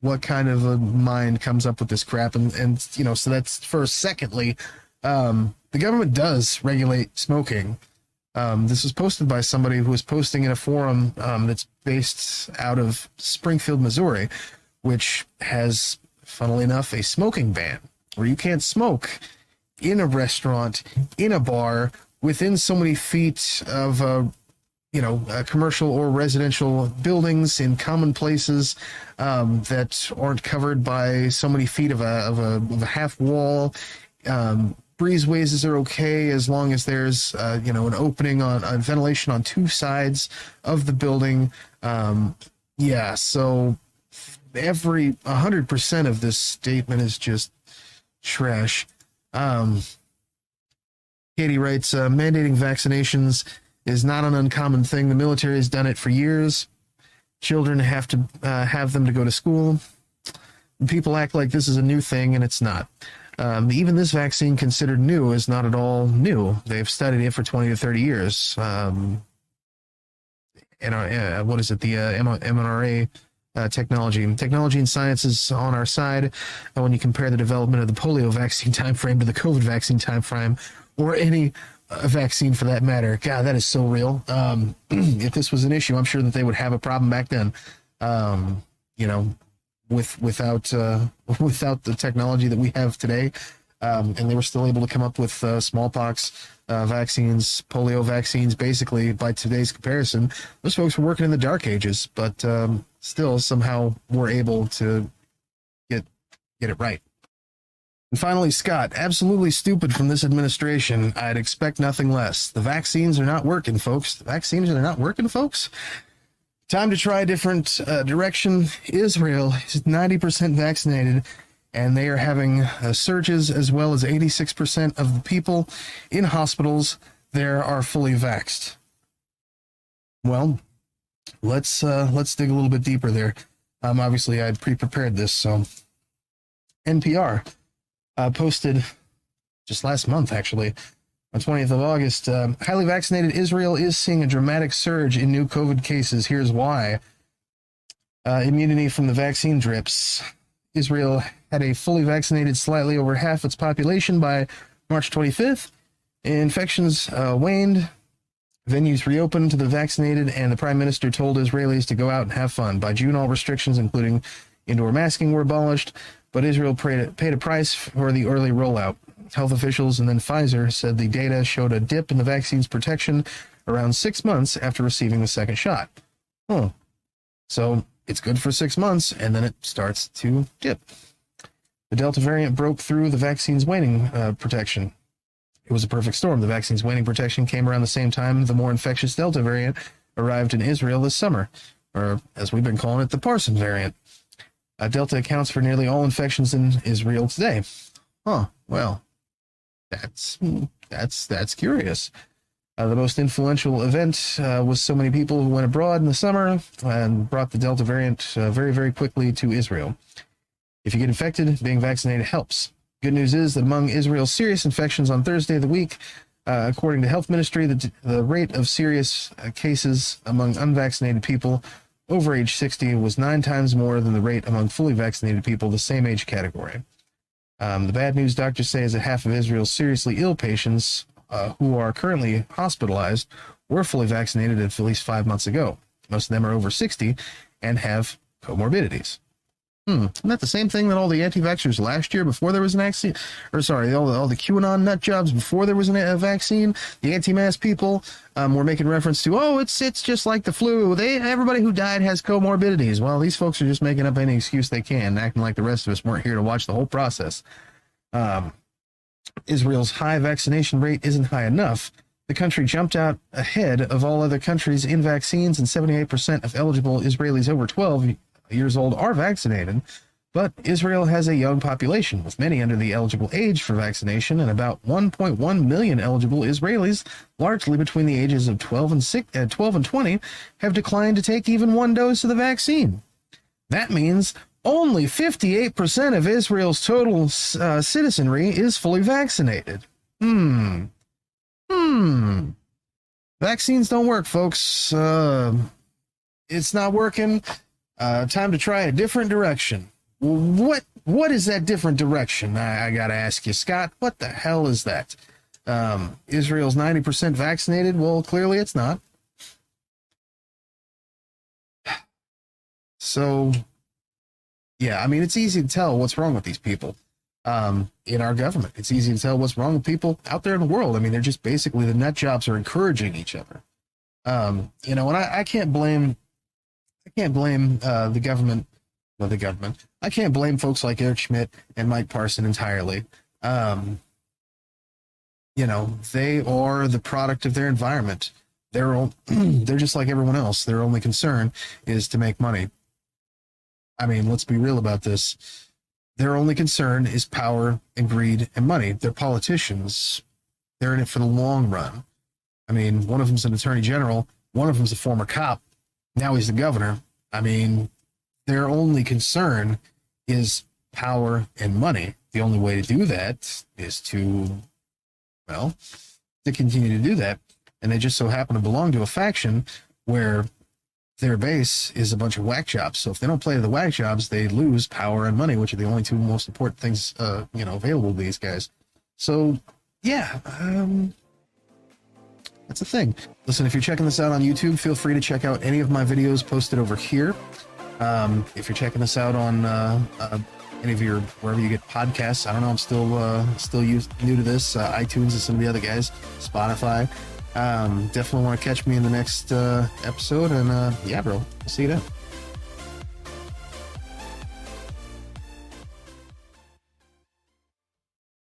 What kind of a mind comes up with this crap? And so that's first. Secondly, the government does regulate smoking. This was posted by somebody who was posting in a forum that's based out of Springfield, Missouri, which has, funnily enough, a smoking ban where you can't smoke in a restaurant, in a bar, within so many feet of commercial or residential buildings, in common places that aren't covered by so many feet of a half wall. Breezeways are okay as long as there's an opening on ventilation on two sides of the building. So every 100% of this statement is just trash. Katie writes, mandating vaccinations is not an uncommon thing. The military has done it for years. Children have to have them to go to school. People act like this is a new thing, and it's not. Even this vaccine considered new is not at all new. They've studied it for 20 to 30 years. What is it? The mRNA technology. Technology and science is on our side. And when you compare the development of the polio vaccine timeframe to the COVID vaccine timeframe, or any vaccine for that matter, God, that is so real. If this was an issue, I'm sure that they would have a problem back then. Without the technology that we have today, and they were still able to come up with smallpox vaccines, polio vaccines. Basically, by today's comparison, those folks were working in the dark ages, but still somehow were able to get it right. And finally, Scott, absolutely stupid from this administration. I'd expect nothing less. The vaccines are not working, folks. The vaccines are not working, folks. Time to try a different direction. Israel is 90% vaccinated, and they are having surges, as well as 86% of the people in hospitals there are fully vaxxed. Well, let's dig a little bit deeper there. Obviously, I'd pre-prepared this, so NPR posted just last month, actually, on 20th of August, highly vaccinated Israel is seeing a dramatic surge in new COVID cases. Here's why. Immunity from the vaccine drips. Israel had a fully vaccinated slightly over half its population by March 25th. Infections waned. Venues reopened to the vaccinated, and the prime minister told Israelis to go out and have fun. By June, all restrictions, including indoor masking, were abolished, but Israel paid a price for the early rollout. Health officials and then Pfizer said the data showed a dip in the vaccine's protection around 6 months after receiving the second shot. So it's good for 6 months, and then it starts to dip. The Delta variant broke through the vaccine's waning protection. It was a perfect storm. The vaccine's waning protection came around the same time the more infectious Delta variant arrived in Israel this summer, or as we've been calling it, the Parson variant. Delta accounts for nearly all infections in Israel today. Well, that's curious. The most influential event was so many people who went abroad in the summer and brought the Delta variant very, very quickly to Israel. If you get infected, being vaccinated helps. Good news is that among Israel's serious infections on Thursday of the week, According to Health Ministry, the rate of serious cases among unvaccinated people over age 60 was 9 times more than the rate among fully vaccinated people the same age category. The bad news, doctors say, is that half of Israel's seriously ill patients who are currently hospitalized were fully vaccinated at least 5 months ago. Most of them are over 60 and have comorbidities. Isn't that the same thing that all the anti-vaxxers last year before there was an vaccine, or sorry, all the QAnon nut jobs before there was a vaccine, the anti-mask people were making reference to, oh, it's just like the flu. Everybody who died has comorbidities. Well, these folks are just making up any excuse they can, acting like the rest of us weren't here to watch the whole process. Israel's high vaccination rate isn't high enough. The country jumped out ahead of all other countries in vaccines, and 78% of eligible Israelis over 12 years old are vaccinated, but Israel has a young population, with many under the eligible age for vaccination, and about 1.1 million eligible Israelis, largely between the ages of 12 and 20, have declined to take even one dose of the vaccine. That means only 58% of Israel's total citizenry is fully vaccinated. Vaccines don't work, folks. It's not working. Time to try a different direction. What is that different direction? I gotta ask you, Scott. What the hell is that? Israel's 90% vaccinated? Well, clearly it's not. So, yeah, I mean, it's easy to tell what's wrong with these people in our government. It's easy to tell what's wrong with people out there in the world. I mean, they're just basically, the nut jobs are encouraging each other. And I can't blame the government. I can't blame folks like Erich Schmitt and Mike Parson entirely. They are the product of their environment. They're just like everyone else. Their only concern is to make money. I mean, let's be real about this. Their only concern is power and greed and money. They're politicians. They're in it for the long run. I mean, one of them's an attorney general. One of them's a former cop. Now he's the governor. I mean, their only concern is power and money. The only way to do that is to continue to do that. And they just so happen to belong to a faction where their base is a bunch of whack jobs. So if they don't play to the whack jobs, they lose power and money, which are the only two most important things, available to these guys. So, yeah, that's the thing. Listen, if you're checking this out on YouTube, feel free to check out any of my videos posted over here. If you're checking this out on any of your, wherever you get podcasts, I don't know, I'm still new to this, iTunes and some of the other guys, Spotify. Definitely want to catch me in the next episode, and yeah, bro, I'll see you then.